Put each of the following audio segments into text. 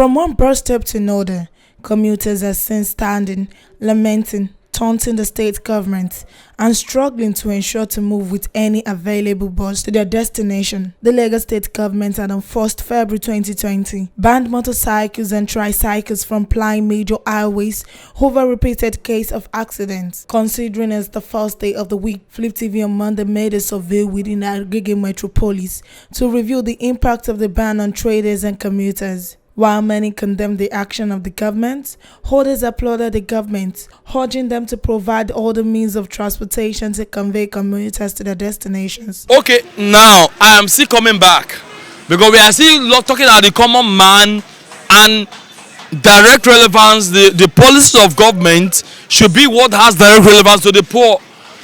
From one bus stop to another, commuters are seen standing, lamenting, taunting the state government, and struggling to ensure to move with any available bus to their destination. The Lagos state government had on 1st February 2020 banned motorcycles and tricycles from plying major highways over repeated case of accidents. Considering it's the first day of the week, Flip TV on Monday made a survey within Agege metropolis to review the impact of the ban on traders and commuters. While many condemned the action of the government, others applauded the government, urging them to provide all the means of transportation to convey commuters to their destinations. Okay, now I am still coming back because we are still talking about the common man and direct relevance. The policies of government should be what has direct relevance to the poor.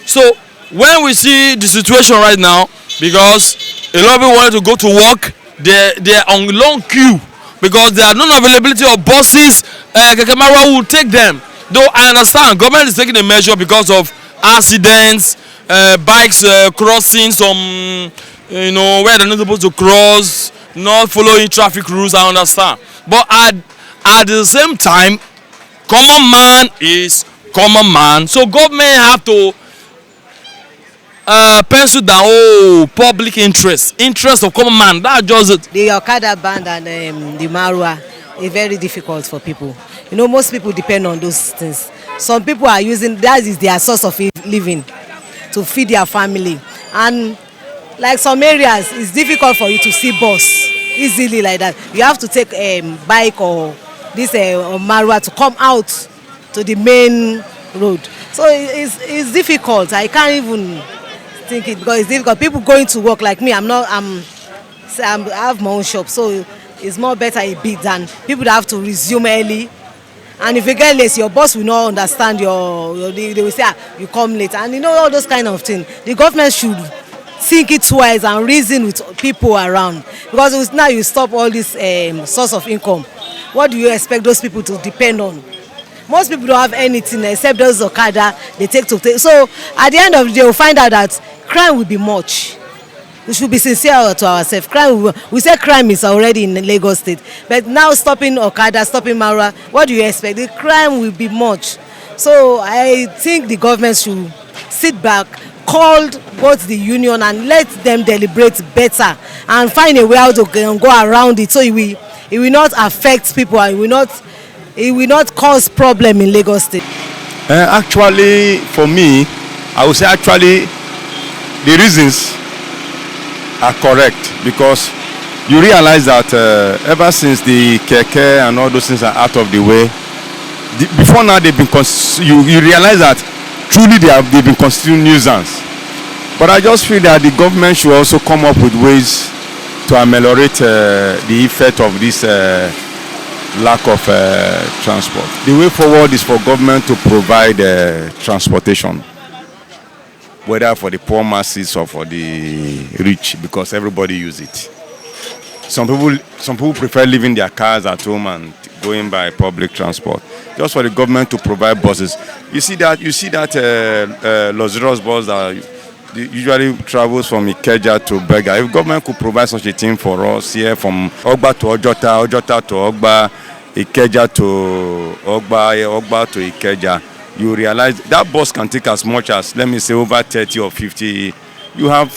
So when we see the situation right now, because a lot of people wanted to go to work, they're on long queue. Because there are non-availability of buses, Kekemara will take them. Though I understand, government is taking a measure because of accidents, bikes crossing some, where they're not supposed to cross, not following traffic rules, I understand. But at the same time, common man is common man. So government have to pencil down public interest of common man. That's just it. The Okada band and the Marwa is very difficult for people. Most people depend on those things. Some people are using that is their source of living to feed their family, and like some areas it's difficult for you to see bus easily like that. You have to take a bike or this Marwa to come out to the main road. So it's difficult. I can't even think it because it's difficult. People going to work like me, I have my own shop, so it's more better a bit than people that have to resume early. And if you get late, your boss will not understand they will say you come late, and all those kind of things. The government should think it twice and reason with people around, because now you stop all this source of income. What do you expect those people to depend on? Most people don't have anything except those Okada they take to take. So at the end of the day, we'll find out that crime will be much. We should be sincere to ourselves. We say crime is already in Lagos State, but now stopping Okada, stopping Marwa, what do you expect? The crime will be much. So I think the government should sit back, call both the union and let them deliberate better and find a way how to go around it, so it will not affect people and it will not cause problem in Lagos State. Actually, for me, I would say actually the reasons are correct, because you realize that ever since the keke and all those things are out of the way, before now they've been you realize that truly they've been constituting nuisance. But I just feel that the government should also come up with ways to ameliorate the effect of this lack of transport. The way forward is for government to provide transportation, whether for the poor masses or for the rich, because everybody use it. Some people prefer leaving their cars at home and going by public transport. Just for the government to provide buses. You see that luxurious bus that usually travels from Ikeja to Berga. If government could provide such a thing for us here, from Ogba to Ojota, Ojota to Ogba, Ikeja to Ogba to Ikeja, you realize that bus can take as much as, let me say, over 30 or 50. You have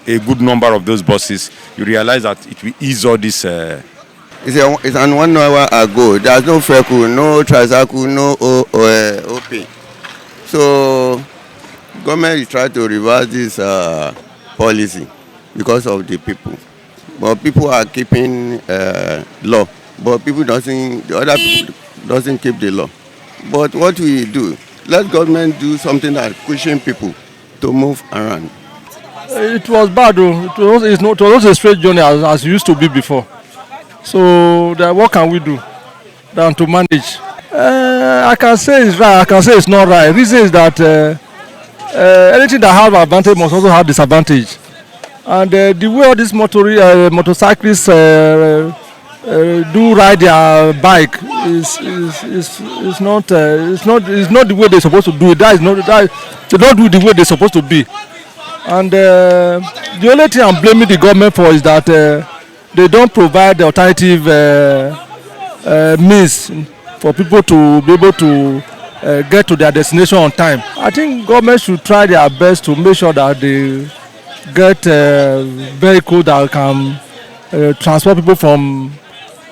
a good number of those buses. You realize that it will ease all this. It's an 1 hour ago. There's no freckle, no tricycle, no OP. So government is trying to reverse this policy because of the people. But people are keeping law. But the other people doesn't keep the law. But what we do, let government do something that pushing people to move around. It was bad though. It was a straight journey as it used to be before. So what can we do than to manage? I can say it's right, I can say it's not right. The reason is that anything that has advantage must also have disadvantage. And the way all these motorcyclists do ride their bike is not the way they're supposed to do it. They don't do the way they're supposed to be. And the only thing I'm blaming the government for is that they don't provide the alternative means for people to be able to get to their destination on time. I think government should try their best to make sure that they get vehicles that can transport people from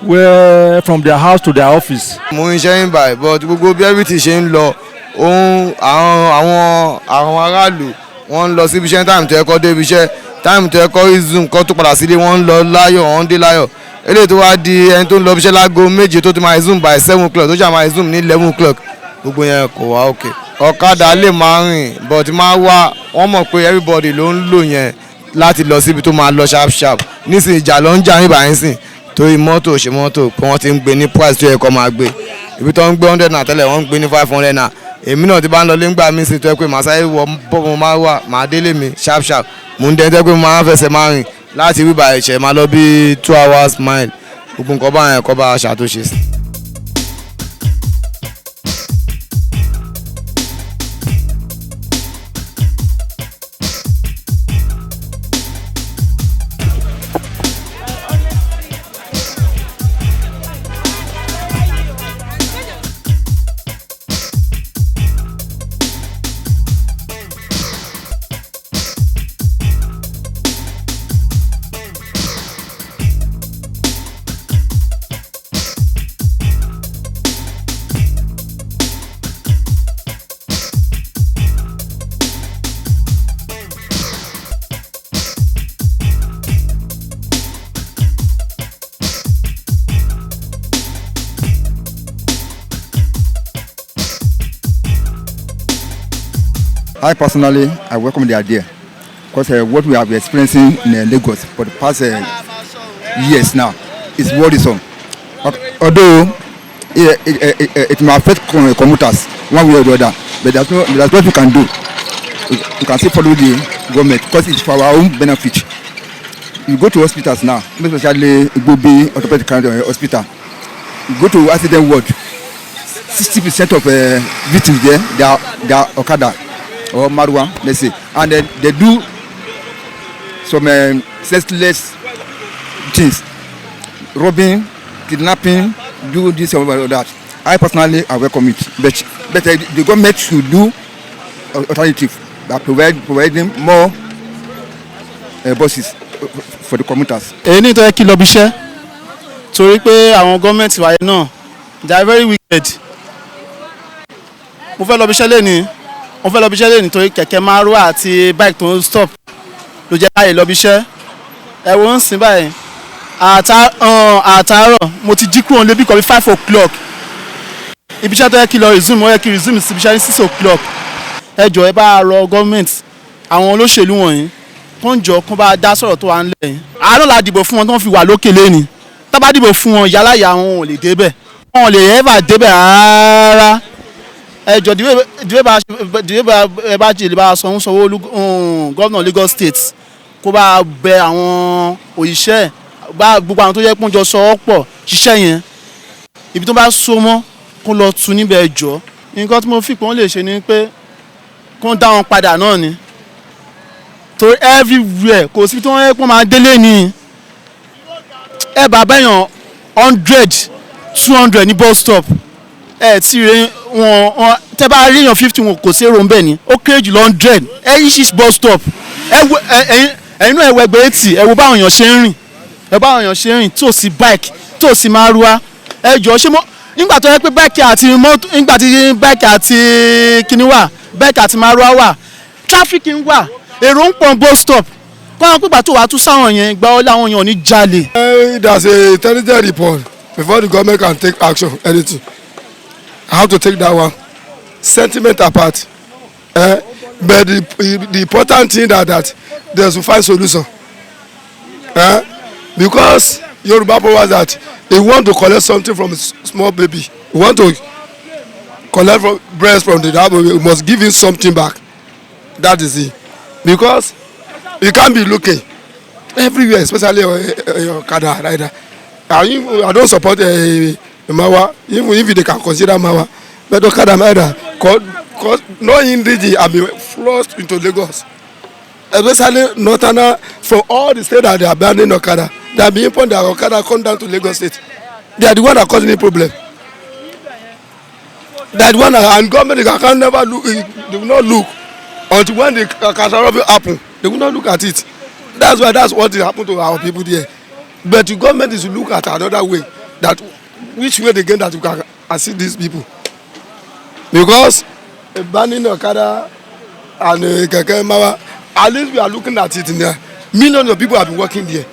their house to their office. mo ń ṣe ń báyìí but gbogbo bí everything ṣe ń lọ ohun àwọn aráàlú wọ́n ń lọ síbi iṣẹ́ time tó yẹ kó dé ibi iṣẹ́ time tó yẹ kó resume kó tó padà sílé wọ́n ń lọ láyọ̀ wọ́n ń dé láyọ̀ eléyìí tó wá di ẹni tó ń lọ ibi iṣẹ́ láago méje tó ti máa resume by 7 o'clock tó ṣe máa resume ní 11 o'clock gbogbo yẹn kò wá òkè. ọ̀kadà lè máa rìn but máa wá wọ́n mọ̀ pé everybody ló ń lò yẹn láti lọ síbi tó máa lọ sharp sharp nísìnyí ìjà ló ń jà níbà yín sìn torí mọ́tò ṣe mọ́tò pé wọ́n ti ń gbé ní price tó yẹ kó máa gbé ibi tó ń gbé 100 naira tẹ́lẹ̀ wọ́n ń gbé ní 500 naira èmi náà ti bá ń lọ lẹ́ngbà mi sí tó yẹ pé màá sáré wọ bọ́ọ̀mù máa wà màá délé mi sharp sharp mò ń dẹ́ntẹ́ pé mo máa ń fẹsẹ̀ máa rìn láti wíwá ẹ̀ṣẹ̀ máa lọ bí 2 hours mile gbogbo nǹkan bá yẹn kọ́ bá ṣàtúnṣe sí. I personally, I welcome the idea because what we have been experiencing in Lagos for the past years now is worrisome. Although it may affect commuters one way or the other, but there's what we can do. We can still follow the government because it's for our own benefit. You go to hospitals now, especially Igbobi Orthopedic Hospital. You go to accident ward, 60% of victims there, they are Okada or Marwa, let's say, and then they do some senseless things, robbing, kidnapping, do this or that. I personally I welcome it, but the government should do alternative that providing more buses for the commuters. èyí ní ìtọ́jú kí lọ bí iṣẹ́ torí pé àwọn gọ́ọ̀mẹ̀ntì wáyé náà they are very wicked. mo fẹ́ lọ bí iṣẹ́ lẹ́ni torí kẹ̀kẹ́ márùwá àti bike tó ń stop ló jẹ́ káyè lọ bí iṣẹ́ ẹ̀wọ̀n ń sìn báyìí àtàárọ̀ mo ti jí kúrò níbi kan bí 5 o'clock ibi iṣẹ́ tó yẹ kí lọ resume ó yẹ kí resume sí ibi iṣẹ́ ní 6 o'clock ẹ jọ̀ọ́ ẹ bá rọ gọ́ọ̀mẹ̀ntì àwọn olóṣèlú wọ̀nyí kó ń jọ kó bá dá sọ̀rọ̀ tó wà ń lẹ̀ yìí àárọ̀ la dìbò fún wọn tó ń fi wà lókè lẹ́ni tá bá dìbò fún wọn yálàyà wọn ò lè débẹ̀ wọn ò lè ever débẹ̀ rárá ẹ jọ̀ọ́ dìbò bá jìlì bá sanwó gómìnà Lagos State kó bá bẹ àwọn òṣìṣẹ́ bá gbogbo àwọn tó yẹ kó jọ sọ ọ́ pọ̀ ṣiṣẹ́ yẹn ibi tó bá so mọ́ kó lọ tu níbẹ̀ jọ nǹkan tí mo fi pé wọ́n lè ṣe ni pé kó dá wọn padà náà ni torí everywhere kò sí tí wọ́n yẹ kó máa délé ni ẹ bá bẹ́yàn 100 200 ní bus stop ẹ tí rí wọn tẹ bá rí èèyàn 50 wọn kò sí èrò ńbẹ ni ó kéré jù lọ 100 ẹ yí sí bus stop ẹ̀yin náà ẹ wo ẹgbẹ́ 80 ẹ wo báwọn èèyàn ṣe ń rìn tó sí bike tó sí márúwá ẹ jọ ṣé mo nígbà tó yẹ pé bike àti mọ́tò nígbà tí bike àti kíní wà bike àti márúwá wà traffic ń wà èrò ń pọ̀ bus stop kọ́ńtà pípa tó wàá tún sáwọn yẹn gba ọ́ láwọn èèyàn ní jalè. There's a intelligent report before the government can take action anything. I have to take that one sentiment apart but the important thing that there's to find solution because Yoruba powers that they want to collect something from a small baby, we want to collect from breast from the baby, we must give him something back. That is it, because you can't be looking everywhere, especially your Okada rider. I don't support Mawa, even if they can consider Mawa, but Okada rider, cause no indigene have been flushed into Lagos, especially Northern from all the states that they are banning Okada. They have been importing their Okada come down to Lagos State. They are the one that causing the problem. They are the one that, and government can never look. They will not look until when the catastrophe happen. They will not look at it. That's what happened to our people there. But the government is to look at another way, that which way again that you can assist these people. Because banning Okada and Keke Mawa, at least we are looking at it in there. Millions of people have been working there.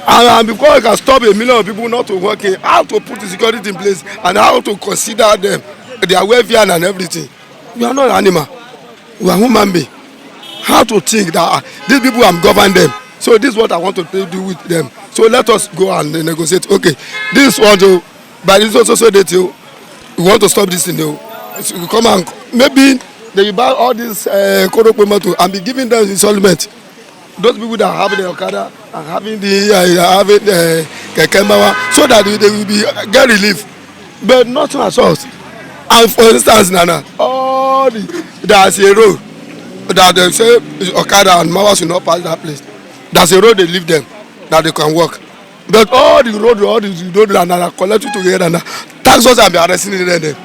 And because you can stop a million of people not to work, how to put the security in place and how to consider them, their welfare and everything. We are not animal. We are human beings. How to think that these people have governed them. So this is what I want to do with them. So let us go and negotiate. Okay, this one to, but this also so that we want to stop this thing. So we come and maybe they will buy all this Kodo and be giving them installment. Those people that have the Okada and having the Keke Mawa, so that they will be get relief. But not as us. And for instance, Nana, all there's a road that they say Okada and Mawa should not pass that place. There's a road they leave them that they can walk. But all the road and are collected together now. Tax us and be arresting them.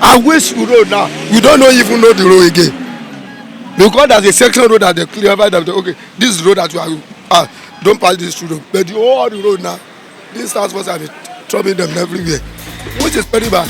And which road now? We don't even know the road again. Because there's a section road that they clear that okay, this road that you are don't pass this road. But the road now, this tax force have been troubling them everywhere, which is very bad.